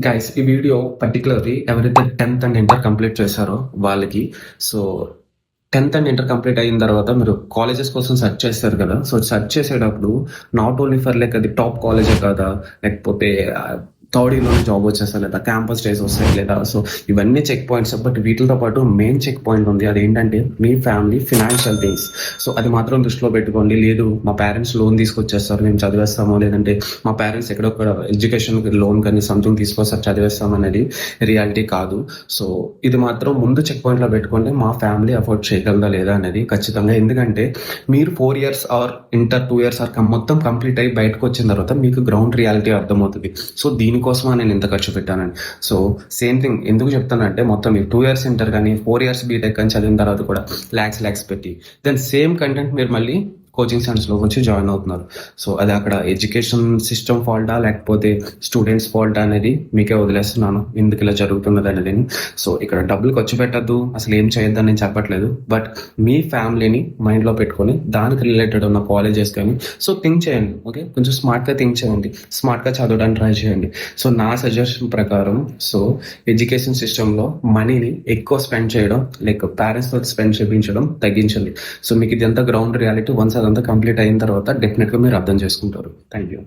Guys ఈ video particularly ఎవరైతే 10th and inter complete చేశారో వాళ్ళకి. So 10th and inter complete అయిన తర్వాత మీరు కాలేజెస్ కోసం సెర్చ్ చేస్తారు కదా. సో సెర్చ్ చేసేటప్పుడు నాట్ ఓన్లీ ఫర్ లైక్ అది టాప్ కాలేజే కదా, లేకపోతే థర్డ్ ఇయర్లో జాబ్ వచ్చేస్తా, లేదా క్యాంపస్ డేస్ వస్తాయి, లేదా సో ఇవన్నీ చెక్ పాయింట్స్. బట్ వీటితో పాటు మెయిన్ చెక్ పాయింట్ ఉంది, అదేంటంటే మీ ఫ్యామిలీ ఫినాన్షియల్ థింగ్స్. సో అది మాత్రం దృష్టిలో పెట్టుకోండి. లేదు మా పేరెంట్స్ లోన్ తీసుకొచ్చేస్తారు మేము చదివేస్తాము, లేదంటే మా పేరెంట్స్ ఎక్కడొక్కడ ఎడ్యుకేషన్ లోన్ కానీ సంథింగ్ తీసుకొస్తారు చదివేస్తాం అనేది రియాలిటీ కాదు. సో ఇది మాత్రం ముందు చెక్ పాయింట్లో పెట్టుకోండి, మా ఫ్యామిలీ అఫోర్డ్ చేయగలదా లేదా అనేది ఖచ్చితంగా. ఎందుకంటే మీరు 4 years or inter 2 years or మొత్తం కంప్లీట్ అయ్యి బయటకు వచ్చిన తర్వాత మీకు గ్రౌండ్ రియాలిటీ అర్థమవుతుంది. సో దీనికోసమా నేను ఇంత ఖర్చు పెట్టానండి. సో సేమ్ థింగ్ ఎందుకు చెప్తానంటే, మొత్తం మీరు 2 years ఇంటర్ కానీ 4 years బీటెక్ కానీ చదివిన తర్వాత కూడా ల్యాక్స్ పెట్టి దెన్ సేమ్ కంటెంట్ మీరు మళ్ళీ కోచింగ్ సెంటర్స్లో వచ్చి జాయిన్ అవుతున్నారు. సో అది అక్కడ ఎడ్యుకేషన్ సిస్టమ్ ఫాల్టా లేకపోతే స్టూడెంట్స్ ఫాల్టా అనేది మీకే వదిలేస్తున్నాను, ఎందుకు ఇలా జరుగుతున్నది అనేది. సో ఇక్కడ డబ్బులు ఖర్చు పెట్టద్దు, అసలు ఏం చేయొద్దని నేను చెప్పట్లేదు. బట్ మీ ఫ్యామిలీని మైండ్లో పెట్టుకొని దానికి రిలేటెడ్ ఉన్న కాలేజెస్ కానీ సో థింక్ చేయండి. ఓకే, కొంచెం స్మార్ట్గా థింక్ చేయండి, స్మార్ట్గా చదవడానికి ట్రై చేయండి. సో నా సజెషన్ ప్రకారం సో ఎడ్యుకేషన్ సిస్టంలో మనీని ఎక్కువ స్పెండ్ చేయడం, లైక్ పేరెంట్స్తో స్పెండ్ చేయించడం తగ్గించండి. సో మీకు ఇదంతా గ్రౌండ్ రియాలిటీ వన్స్ అదంతా కంప్లీట్ అయిన తర్వాత డెఫినెట్గా మీరు అర్థం చేసుకుంటారు. Thank you.